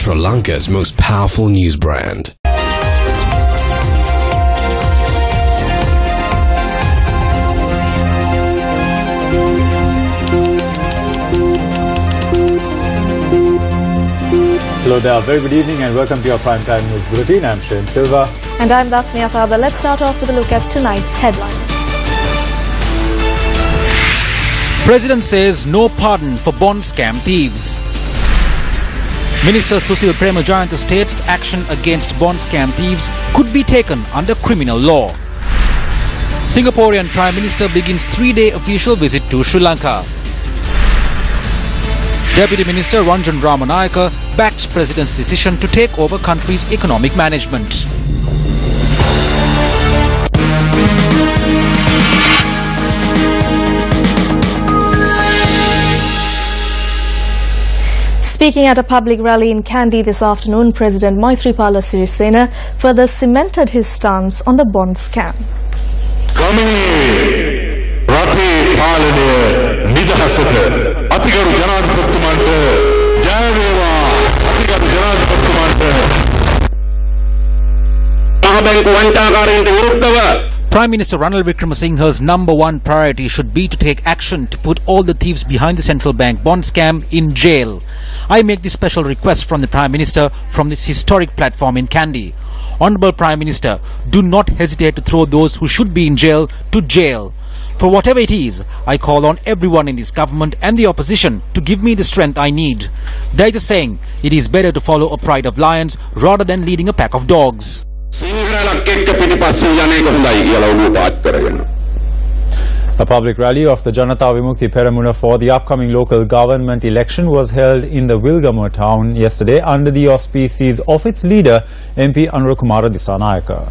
Sri Lanka's most powerful news brand. Hello there, very good evening and welcome to your Primetime News Bulletin. I'm Shane Silva. And I'm Dasnia Father. Let's start off with a look at tonight's headlines. President says no pardon for bond scam thieves. Minister Susil Premajayantha states action against bond scam thieves could be taken under criminal law. Singaporean Prime Minister begins 3-day official visit to Sri Lanka. Deputy Minister Ranjan Ramanayaka backs President's decision to take over country's economic management. Speaking at a public rally in Kandy this afternoon, President Maithripala Sirisena further cemented his stance on the bond scam. Prime Minister Ranil Wickremesinghe's #1 priority should be to take action to put all the thieves behind the central bank bond scam in jail. I make this special request from the Prime Minister from this historic platform in Kandy. Honourable Prime Minister, do not hesitate to throw those who should be in jail to jail. For whatever it is, I call on everyone in this government and the opposition to give me the strength I need. There is a saying, it is better to follow a pride of lions rather than leading a pack of dogs. A public rally of the Janata Vimukthi Peramuna for the upcoming local government election was held in the Wilgamur town yesterday under the auspices of its leader, MP Anurukumara Disanayaka.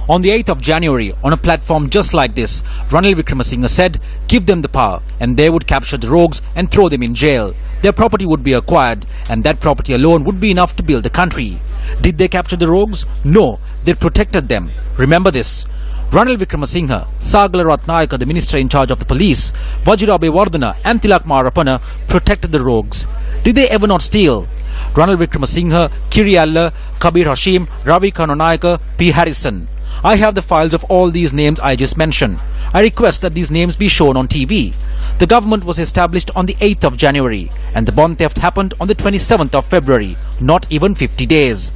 On the 8th of January, on a platform just like this, Ranil Wickremesinghe said, give them the power and they would capture the rogues and throw them in jail. Their property would be acquired and that property alone would be enough to build a country. Did they capture the rogues? No, they protected them. Remember this. Ranil Wickremesinghe, Sagala Ratnayaka, the minister in charge of the police, Vajirabe Wardana and Tilak Marapana protected the rogues. Did they ever not steal? Ranil Wickremesinghe, Kiri Alla, Kabir Hashim, Ravi Kanonayaka, P. Harrison. I have the files of all these names I just mentioned. I request that these names be shown on TV. The government was established on the 8th of January and the bond theft happened on the 27th of February, not even 50 days.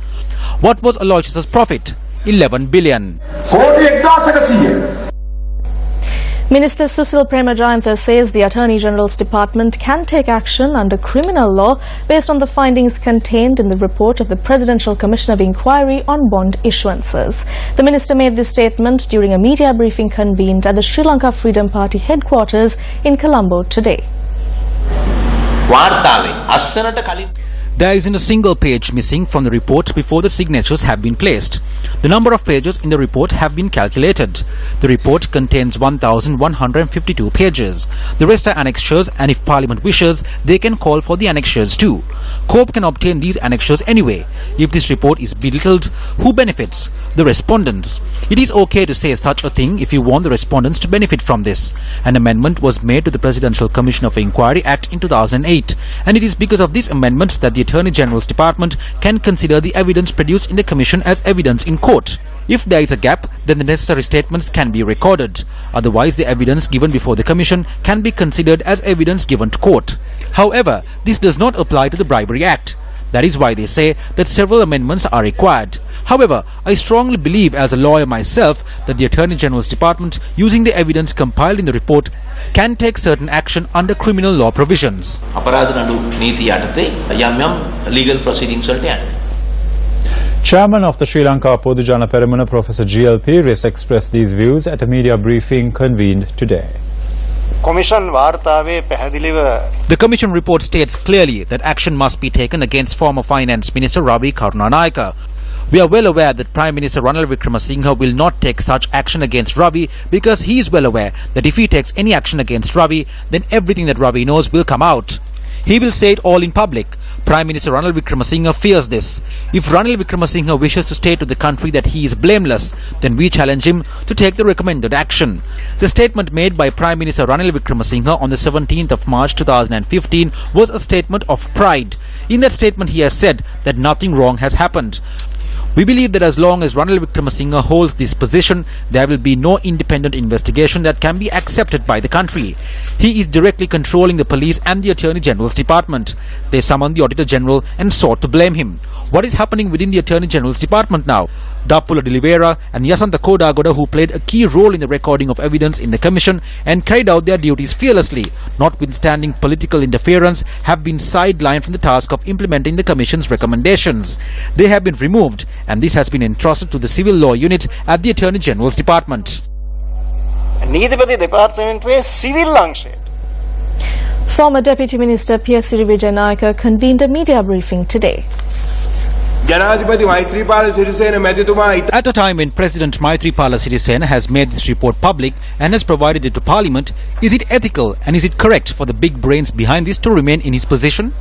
What was Aloysius's profit? 11 billion. Minister Susil Premajayantha says the Attorney General's Department can take action under criminal law based on the findings contained in the report of the Presidential Commission of Inquiry on bond issuances. The minister made this statement during a media briefing convened at the Sri Lanka Freedom Party headquarters in Colombo today. There isn't a single page missing from the report before the signatures have been placed. The number of pages in the report have been calculated. The report contains 1,152 pages. The rest are annexures and if Parliament wishes, they can call for the annexures too. COPE can obtain these annexures anyway. If this report is belittled, who benefits? The respondents. It is okay to say such a thing if you want the respondents to benefit from this. An amendment was made to the Presidential Commission of Inquiry Act in 2008 and it is because of this amendment that the Attorney General's Department can consider the evidence produced in the Commission as evidence in court. If there is a gap, then the necessary statements can be recorded. Otherwise, the evidence given before the Commission can be considered as evidence given to court. However, this does not apply to the Bribery Act. That is why they say that several amendments are required. However, I strongly believe as a lawyer myself that the Attorney General's Department, using the evidence compiled in the report, can take certain action under criminal law provisions. Legal proceedings. Chairman of the Sri Lanka Podujana Peramuna, Professor G.L. Peiris, expressed these views at a media briefing convened today. The Commission report states clearly that action must be taken against former Finance Minister Ravi Karunanayaka. We are well aware that Prime Minister Ranil Wickremesinghe will not take such action against Ravi because he is well aware that if he takes any action against Ravi, then everything that Ravi knows will come out. He will say it all in public. Prime Minister Ranil Wickremesinghe fears this. If Ranil Wickremesinghe wishes to state to the country that he is blameless, then we challenge him to take the recommended action. The statement made by Prime Minister Ranil Wickremesinghe on the 17th of March 2015 was a statement of pride. In that statement he has said that nothing wrong has happened. We believe that as long as Ranil Wickremesinghe holds this position, there will be no independent investigation that can be accepted by the country. He is directly controlling the police and the Attorney General's department. They summoned the Auditor General and sought to blame him. What is happening within the Attorney General's department now? Dappula Dilivera and Yasantha Kodagoda, who played a key role in the recording of evidence in the commission and carried out their duties fearlessly, notwithstanding political interference, have been sidelined from the task of implementing the commission's recommendations. They have been removed, and this has been entrusted to the Civil Law Unit at the Attorney General's department. Former Deputy Minister P.S. Vijayanayake convened a media briefing today. At a time when President Maithripala Sirisena has made this report public and has provided it to Parliament, is it ethical and is it correct for the big brains behind this to remain in his position?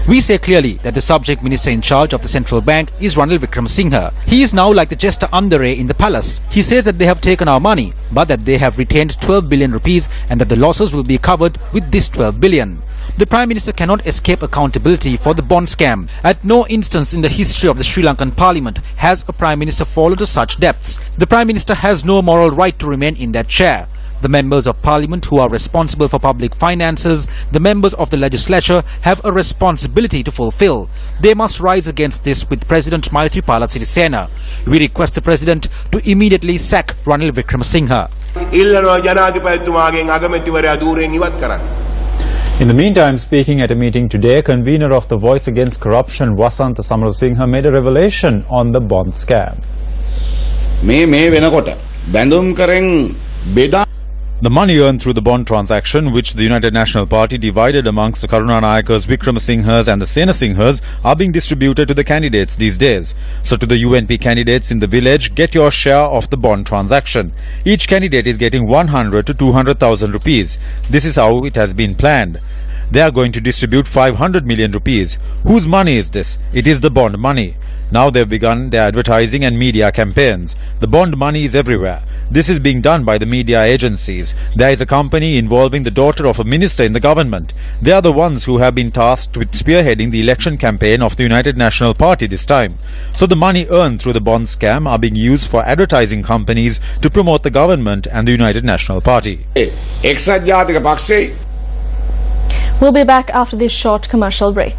We say clearly that the subject minister in charge of the central bank is Ranil Wickremesinghe. He is now like the jester Andere in the palace. He says that they have taken our money, but that they have retained 12 billion rupees and that the losses will be covered with this 12 billion. The Prime Minister cannot escape accountability for the bond scam. At no instance in the history of the Sri Lankan Parliament has a Prime Minister fallen to such depths. The Prime Minister has no moral right to remain in that chair. The members of Parliament who are responsible for public finances, the members of the legislature, have a responsibility to fulfill. They must rise against this with President Maithripala Sirisena. We request the President to immediately sack Ranil Wickremesinghe. In the meantime, speaking at a meeting today, convener of the Voice Against Corruption, Wasantha Samarasinghe, made a revelation on the bond scam. The money earned through the bond transaction, which the United National Party divided amongst the Karunanayakers, Wickremesinghes and the Senasinghes, are being distributed to the candidates these days. So to the UNP candidates in the village, get your share of the bond transaction. Each candidate is getting 100 to 200,000 rupees. This is how it has been planned. They are going to distribute 500 million rupees. Whose money is this? It is the bond money. Now they've begun their advertising and media campaigns. The bond money is everywhere. This is being done by the media agencies. There is a company involving the daughter of a minister in the government. They are the ones who have been tasked with spearheading the election campaign of the United National Party this time. So the money earned through the bond scam are being used for advertising companies to promote the government and the United National Party. We'll be back after this short commercial break.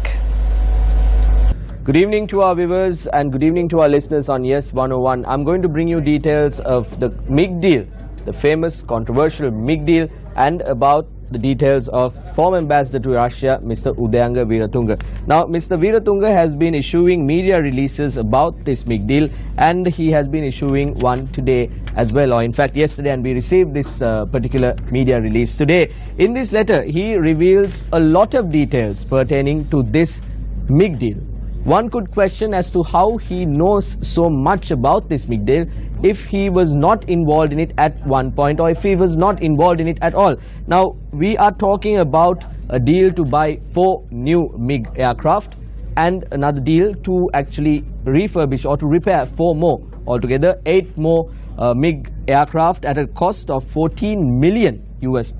Good evening to our viewers and good evening to our listeners on Yes 101. I'm going to bring you details of the MIG deal, the famous controversial MIG deal, and about the details of former ambassador to Russia, Mr. Udayanga Weeratunga. Now, Mr. Weeratunga has been issuing media releases about this MIG deal, and he has been issuing one today as well, or in fact yesterday, and we received this particular media release today. In this letter, he reveals a lot of details pertaining to this MIG deal. One could question as to how he knows so much about this MIG deal if he was not involved in it at one point, or if he was not involved in it at all. Now, we are talking about a deal to buy 4 new MiG aircraft and another deal to actually refurbish or to repair 4 more. Altogether, 8 more MiG aircraft at a cost of $14 million US.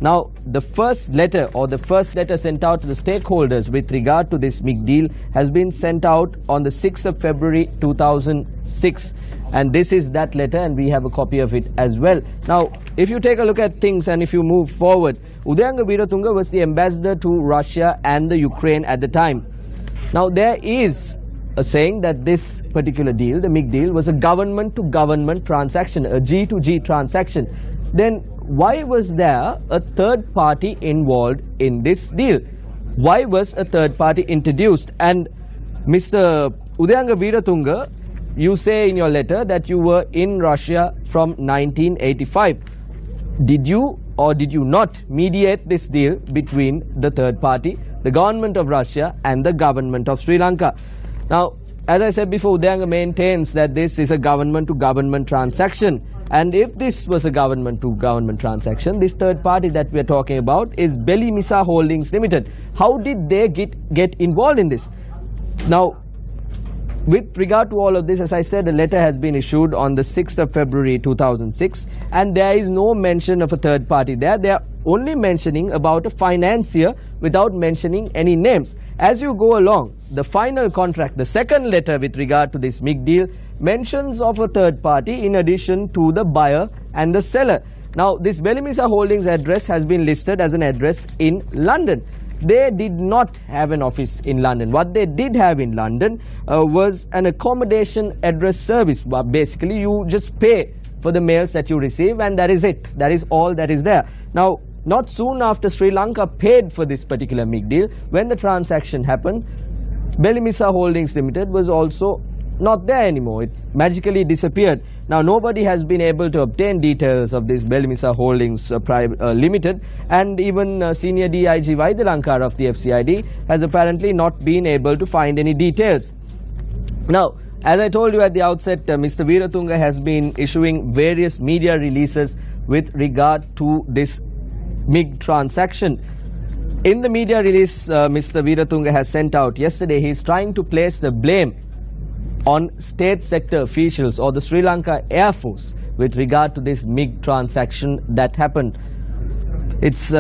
Now, the first letter sent out to the stakeholders with regard to this MiG deal has been sent out on the 6th of February 2006. And this is that letter, and we have a copy of it as well. Now, if you take a look at things and if you move forward, Udayanga Weeratunga was the ambassador to Russia and the Ukraine at the time. Now, there is a saying that this particular deal, the MiG deal, was a government-to-government transaction, a G-to-G transaction. Then why was there a third party involved in this deal? Why was a third party introduced? And Mr. Udayanga Weeratunga, you say in your letter that you were in Russia from 1985. Did you or did you not mediate this deal between the third party, the government of Russia and the government of Sri Lanka? Now, as I said before, Udayanga maintains that this is a government-to-government transaction. And if this was a government-to-government transaction, this third party that we are talking about is Belly Misa Holdings Limited. How did they get involved in this? Now, with regard to all of this, as I said, a letter has been issued on the 6th of February 2006, and there is no mention of a third party there. They are only mentioning about a financier without mentioning any names. As you go along, the final contract, the second letter with regard to this MIG deal, mentions of a third party in addition to the buyer and the seller. Now, this Belimisa Holdings address has been listed as an address in London. They did not have an office in London. What they did have in London was an accommodation address service. Basically, you just pay for the mails that you receive, and that is it. That is all that is there. Now, not soon after Sri Lanka paid for this particular MIG deal, when the transaction happened, Belimisa Holdings Limited was also not there anymore. It magically disappeared. Now, nobody has been able to obtain details of this Belimisa Holdings Limited, and even senior DIG Vaidalankar of the FCID has apparently not been able to find any details. Now, as I told you at the outset, Mr. Veeratunga has been issuing various media releases with regard to this MIG transaction. In the media release Mr. Veeratunga has sent out yesterday, he is trying to place the blame on state sector officials or the Sri Lanka Air Force with regard to this MIG transaction that happened. It's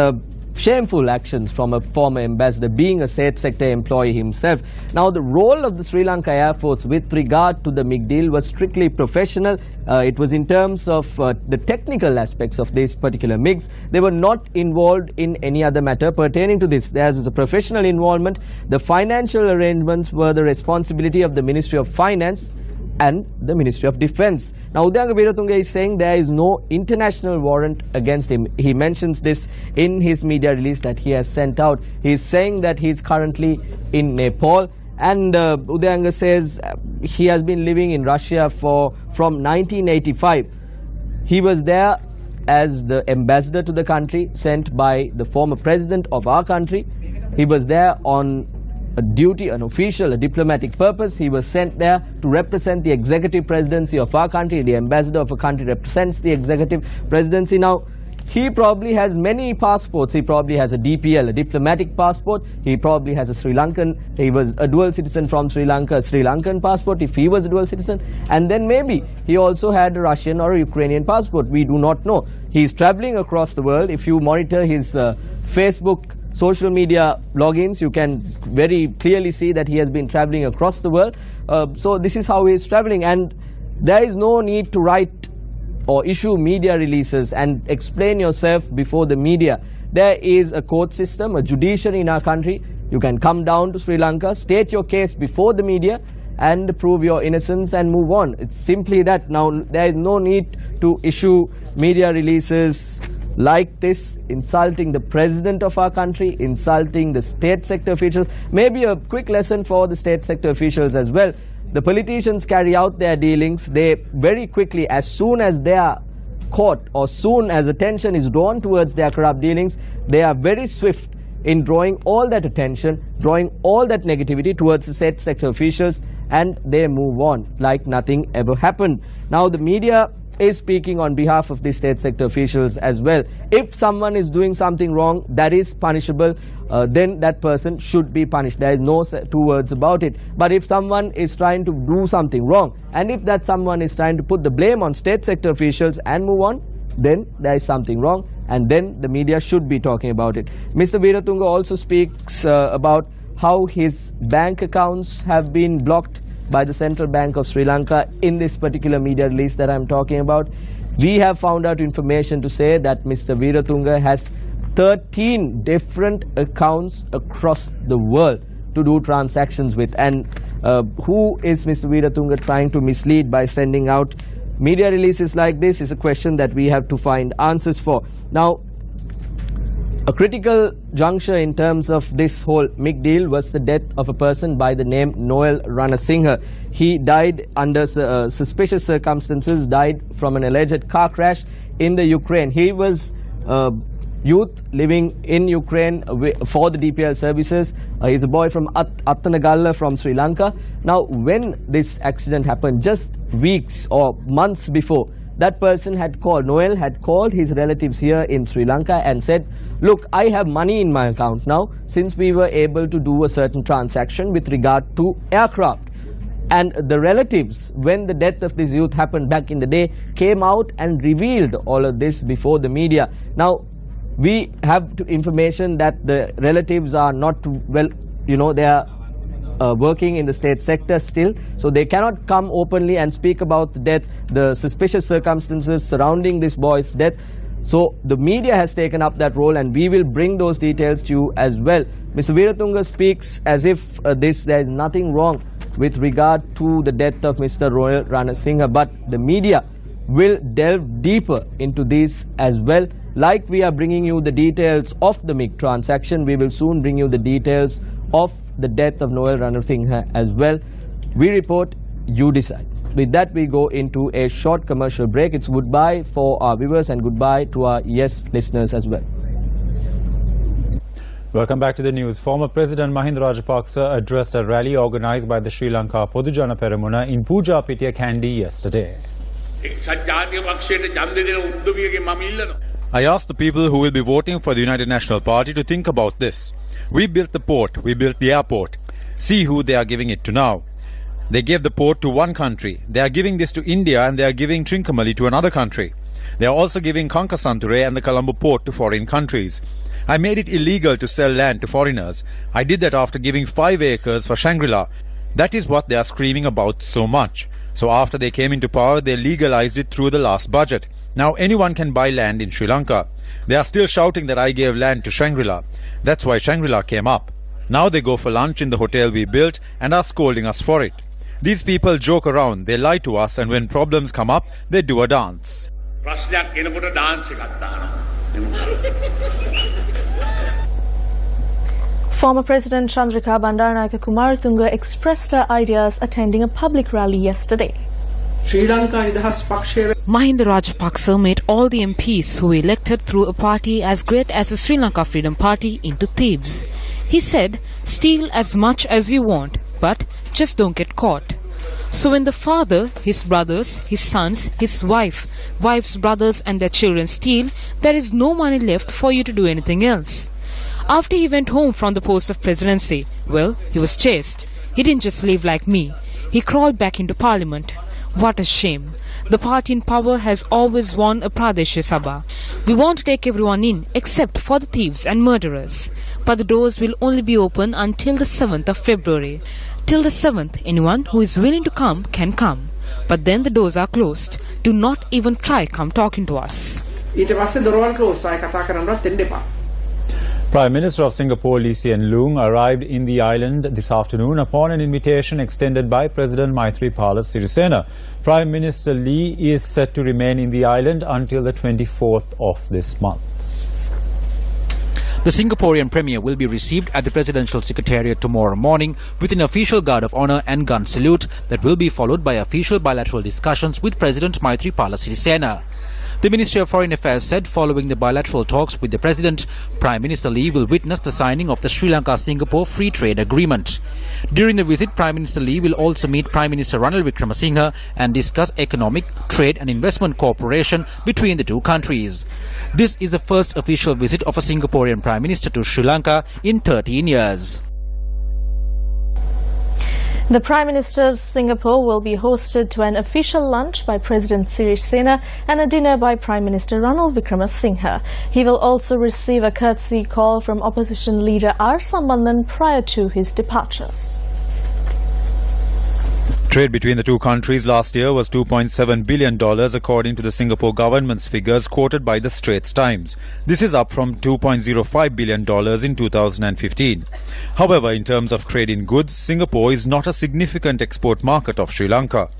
shameful actions from a former ambassador, being a state sector employee himself. Now, the role of the Sri Lanka Air Force with regard to the MIG deal was strictly professional. It was in terms of the technical aspects of these particular MIGs. They were not involved in any other matter pertaining to this. There was a professional involvement. The financial arrangements were the responsibility of the Ministry of Finance and the Ministry of Defence. Now, Udayanga Veeratunga is saying there is no international warrant against him. He mentions this in his media release that he has sent out. He is saying that he is currently in Nepal, and Udayanga says he has been living in Russia from 1985. He was there as the ambassador to the country sent by the former president of our country. He was there on a duty, an official, a diplomatic purpose. He was sent there to represent the executive presidency of our country. The ambassador of a country represents the executive presidency. Now, he probably has many passports. He probably has a DPL, a diplomatic passport. He probably has a Sri Lankan, he was a dual citizen from Sri Lanka, a Sri Lankan passport if he was a dual citizen. And then maybe he also had a Russian or a Ukrainian passport. We do not know. He is traveling across the world. If you monitor his Facebook social media logins, you can very clearly see that he has been traveling across the world. So this is how he is traveling, and there is no need to write or issue media releases and explain yourself before the media. There is a court system, a judiciary in our country. You can come down to Sri Lanka, state your case before the media and prove your innocence and move on. It's simply that. Now, there is no need to issue media releases like this, insulting the president of our country, insulting the state sector officials. Maybe a quick lesson for the state sector officials as well. The politicians carry out their dealings. They very quickly, as soon as they are caught or soon as attention is drawn towards their corrupt dealings, they are very swift in drawing all that attention, drawing all that negativity towards the state sector officials, and they move on like nothing ever happened. Now, the media is speaking on behalf of the state sector officials as well. If someone is doing something wrong that is punishable, then that person should be punished. There is no two words about it. But if someone is trying to do something wrong, and if that someone is trying to put the blame on state sector officials and move on, then there is something wrong, and then the media should be talking about it. Mr. Veeratunga also speaks about how his bank accounts have been blocked by the Central Bank of Sri Lanka in this particular media release that I'm talking about. We have found out information to say that Mr. Veeratunga has 13 different accounts across the world to do transactions with. And who is Mr. Veeratunga trying to mislead by sending out media releases like this is a question that we have to find answers for. Now, a critical juncture in terms of this whole MIG deal was the death of a person by the name Noel Ranasinghe. He died under suspicious circumstances, died from an alleged car crash in the Ukraine. He was youth living in Ukraine for the DPL services. He's a boy from Attanagalla from Sri Lanka. Now, when this accident happened, just weeks or months before, that person had called, Noel had called his relatives here in Sri Lanka and said, look, I have money in my account now since we were able to do a certain transaction with regard to aircraft. And the relatives, when the death of this youth happened back in the day, came out and revealed all of this before the media. Now, we have information that the relatives are not well, they are working in the state sector still, so they cannot come openly and speak about the death, the suspicious circumstances surrounding this boy's death. So the media has taken up that role, and we will bring those details to you as well. Mr. Veeratunga speaks as if there is nothing wrong with regard to the death of Mr. Royal Ranasinghe, but the media will delve deeper into this as well. Like we are bringing you the details of the MiG transaction, we will soon bring you the details of the death of Noel Ranasinghe as well. We report, you decide. With that, we go into a short commercial break. It's goodbye for our viewers and goodbye to our Yes listeners as well. Welcome back to the news. Former President Mahinda Rajapaksa addressed a rally organized by the Sri Lanka Podujana Peramuna in Pujapitiya, Kandy yesterday. I asked the people who will be voting for the United National Party to think about this. We built the port, we built the airport. See who they are giving it to now. They gave the port to one country. They are giving this to India, and they are giving Trincomalee to another country. They are also giving Kankasanture and the Colombo port to foreign countries. I made it illegal to sell land to foreigners. I did that after giving 5 acres for Shangri-La. That is what they are screaming about so much. So after they came into power, they legalized it through the last budget. Now anyone can buy land in Sri Lanka. They are still shouting that I gave land to Shangri-La. That's why Shangri-La came up. Now they go for lunch in the hotel we built and are scolding us for it. These people joke around, they lie to us, and when problems come up, they do a dance. Former President Chandrika Bandaranaike Kumaratunga expressed her ideas attending a public rally yesterday. Mahinda Rajapaksa made all the MPs who were elected through a party as great as the Sri Lanka Freedom Party into thieves. He said, steal as much as you want, but just don't get caught. So when the father, his brothers, his sons, his wife's brothers and their children steal, there is no money left for you to do anything else. After he went home from the post of presidency, well, he was chased. He didn't just leave like me. He crawled back into parliament. What a shame. The party in power has always won a Pradesh Sabha. We want to take everyone in except for the thieves and murderers. But the doors will only be open until the 7th of February. Till the 7th, anyone who is willing to come can come. But then the doors are closed. Do not even try come talking to us. Prime Minister of Singapore Lee Hsien Loong arrived in the island this afternoon upon an invitation extended by President Maithripala Sirisena. Prime Minister Lee is set to remain in the island until the 24th of this month. The Singaporean Premier will be received at the Presidential Secretariat tomorrow morning with an official guard of honour and gun salute that will be followed by official bilateral discussions with President Maithripala Sirisena. The Ministry of Foreign Affairs said following the bilateral talks with the President, Prime Minister Lee will witness the signing of the Sri Lanka-Singapore Free Trade Agreement. During the visit, Prime Minister Lee will also meet Prime Minister Ranil Wickremesinghe and discuss economic, trade and investment cooperation between the two countries. This is the first official visit of a Singaporean Prime Minister to Sri Lanka in 13 years. The Prime Minister of Singapore will be hosted to an official lunch by President Sirisena and a dinner by Prime Minister Ranil Wickremesinghe. He will also receive a courtesy call from opposition leader R. Sambandhan prior to his departure. Trade between the two countries last year was $2.7 billion according to the Singapore government's figures quoted by the Straits Times. This is up from $2.05 billion in 2015. However, in terms of trade in goods, Singapore is not a significant export market of Sri Lanka.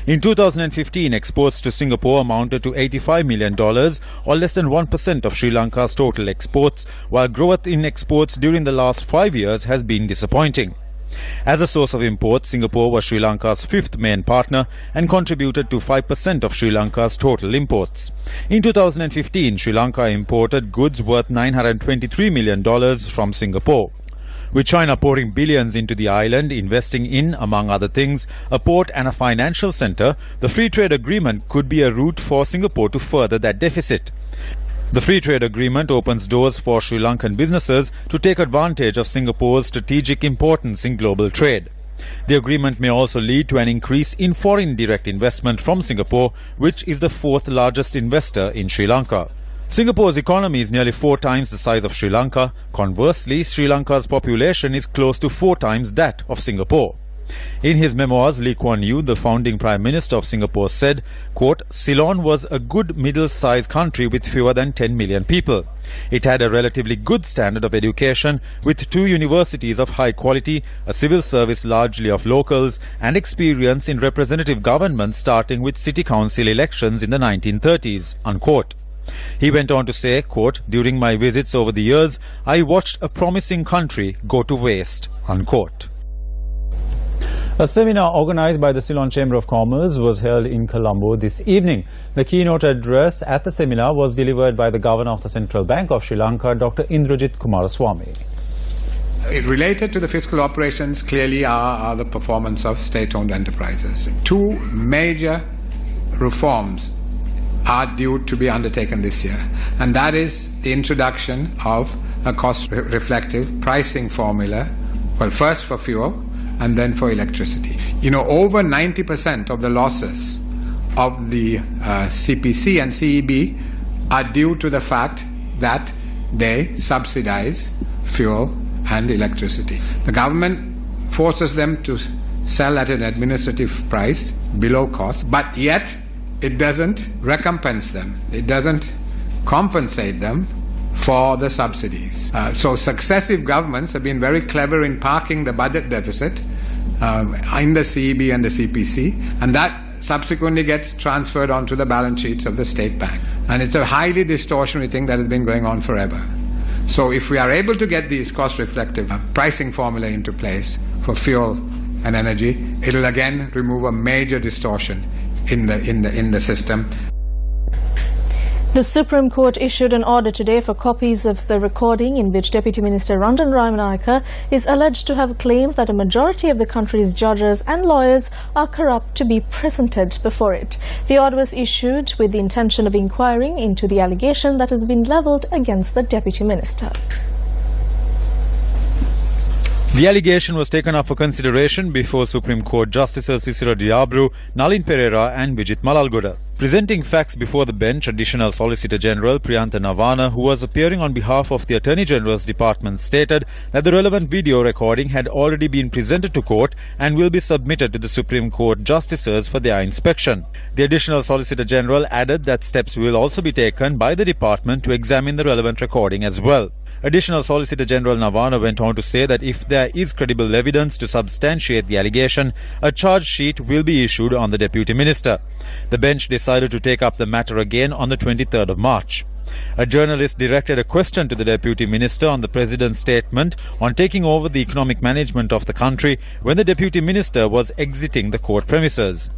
In 2015, exports to Singapore amounted to $85 million, or less than 1% of Sri Lanka's total exports, while growth in exports during the last 5 years has been disappointing. As a source of imports, Singapore was Sri Lanka's fifth main partner and contributed to 5% of Sri Lanka's total imports. In 2015, Sri Lanka imported goods worth $923 million from Singapore. With China pouring billions into the island, investing in, among other things, a port and a financial center, the free trade agreement could be a route for Singapore to further that deficit. The free trade agreement opens doors for Sri Lankan businesses to take advantage of Singapore's strategic importance in global trade. The agreement may also lead to an increase in foreign direct investment from Singapore, which is the fourth largest investor in Sri Lanka. Singapore's economy is nearly 4 times the size of Sri Lanka. Conversely, Sri Lanka's population is close to 4 times that of Singapore. In his memoirs, Lee Kuan Yew, the founding Prime Minister of Singapore, said, quote, Ceylon was a good middle-sized country with fewer than 10 million people. It had a relatively good standard of education, with 2 universities of high quality, a civil service largely of locals, and experience in representative government starting with city council elections in the 1930s, unquote. He went on to say, quote, during my visits over the years, I watched a promising country go to waste, unquote. A seminar organized by the Ceylon Chamber of Commerce was held in Colombo this evening. The keynote address at the seminar was delivered by the Governor of the Central Bank of Sri Lanka, Dr. Indrajit Kumaraswamy. Related to the fiscal operations clearly are the performance of state-owned enterprises. 2 major reforms are due to be undertaken this year, and that is the introduction of a cost-reflective pricing formula, well, first for fuel and then for electricity. You know, over 90% of the losses of the CPC and CEB are due to the fact that they subsidize fuel and electricity. The government forces them to sell at an administrative price below cost, but yet it doesn't recompense them. It doesn't compensate them for the subsidies. So successive governments have been very clever in parking the budget deficit in the CEB and the CPC, and that subsequently gets transferred onto the balance sheets of the state bank. And it's a highly distortionary thing that has been going on forever. So if we are able to get these cost-reflective pricing formula into place for fuel and energy, it'll again remove a major distortion in the system. The Supreme Court issued an order today for copies of the recording in which Deputy Minister Ranjan Ramanayake is alleged to have claimed that a majority of the country's judges and lawyers are corrupt to be presented before it. The order was issued with the intention of inquiring into the allegation that has been levelled against the Deputy Minister. The allegation was taken up for consideration before Supreme Court Justices Cicero Diabru, Nalin Pereira and Vijit Malalgoda. Presenting facts before the bench, Additional Solicitor General Priyantha Navana, who was appearing on behalf of the Attorney General's Department, stated that the relevant video recording had already been presented to court and will be submitted to the Supreme Court Justices for their inspection. The Additional Solicitor General added that steps will also be taken by the Department to examine the relevant recording as well. Additional Solicitor General Navana went on to say that if there is credible evidence to substantiate the allegation, a charge sheet will be issued on the Deputy Minister. The bench decided to take up the matter again on the 23rd of March. A journalist directed a question to the Deputy Minister on the President's statement on taking over the economic management of the country when the Deputy Minister was exiting the court premises.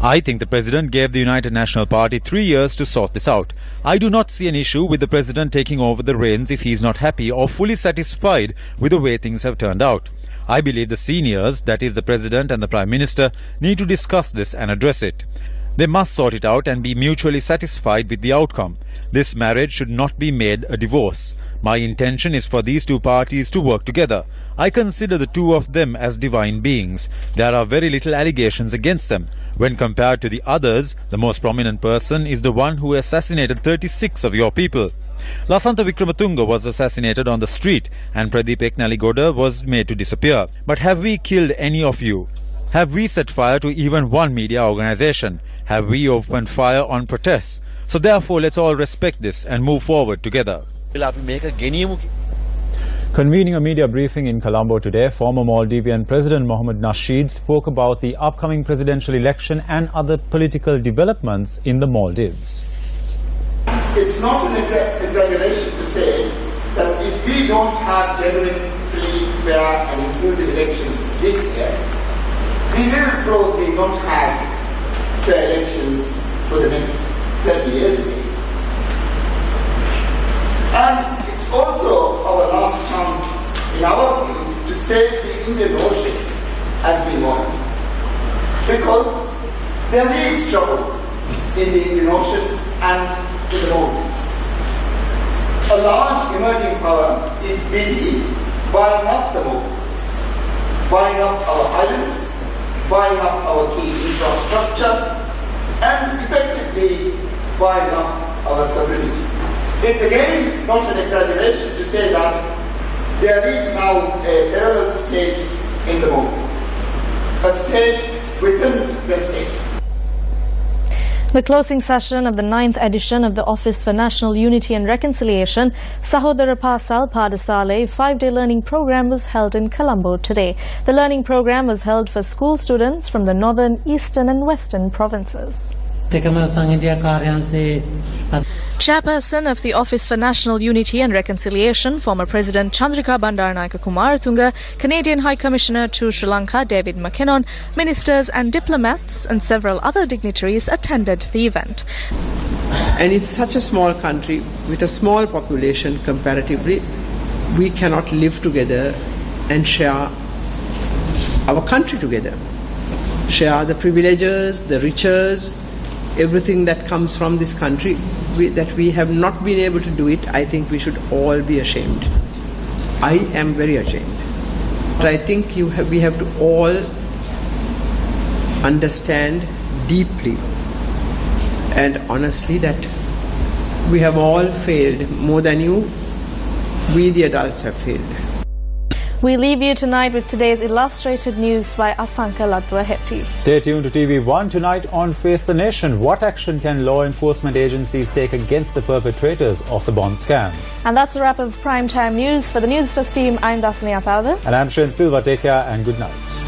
I think the President gave the United National Party 3 years to sort this out. I do not see an issue with the President taking over the reins if he is not happy or fully satisfied with the way things have turned out. I believe the seniors, that is the President and the Prime Minister, need to discuss this and address it. They must sort it out and be mutually satisfied with the outcome. This marriage should not be made a divorce. My intention is for these 2 parties to work together. I consider the 2 of them as divine beings. There are very little allegations against them. When compared to the others, the most prominent person is the one who assassinated 36 of your people. Lasantha Wickramatunge was assassinated on the street and Pradeep Eknaligoda was made to disappear. But have we killed any of you? Have we set fire to even one media organization? Have we opened fire on protests? So therefore, let's all respect this and move forward together. Convening a media briefing in Colombo today, former Maldivian President Mohamed Nasheed spoke about the upcoming presidential election and other political developments in the Maldives. It's not an exaggeration to say that if we don't have genuine, free, fair and inclusive elections this year, we will probably not have fair elections for the next 30 years again. And it's also our last chance, in our view, to save the Indian Ocean as we want. Because there is trouble in the Indian Ocean and in the Maldives. A large emerging power is busy buying up the Maldives, buying up our islands, buying up our key infrastructure, and effectively buying up our sovereignty. It's again not an exaggeration to say that there is now a parallel state in the Maldives, a state within the state. The closing session of the 9th edition of the Office for National Unity and Reconciliation, Sahodara Pasal Padasale 5-day learning program was held in Colombo today. The learning program was held for school students from the northern, eastern and western provinces. Chairperson of the Office for National Unity and Reconciliation, former President Chandrika Bandaranaike Kumaratunga, Canadian High Commissioner to Sri Lanka David McKinnon, ministers and diplomats and several other dignitaries attended the event. And it's such a small country with a small population comparatively, we cannot live together and share our country together. Share the privileges, the riches, everything that comes from this country. That we have not been able to do it, I think we should all be ashamed. I am very ashamed. But I think we have to all understand deeply and honestly that we have all failed. More than you, we the adults have failed. We leave you tonight with today's illustrated news by Asanka Latwa-Hetty. Stay tuned to TV1 tonight on Face the Nation. What action can law enforcement agencies take against the perpetrators of the bond scam? And that's a wrap of Primetime News. For the Newsfirst team, I'm Dasani Athavan. And I'm Shen Silva. Take care and good night.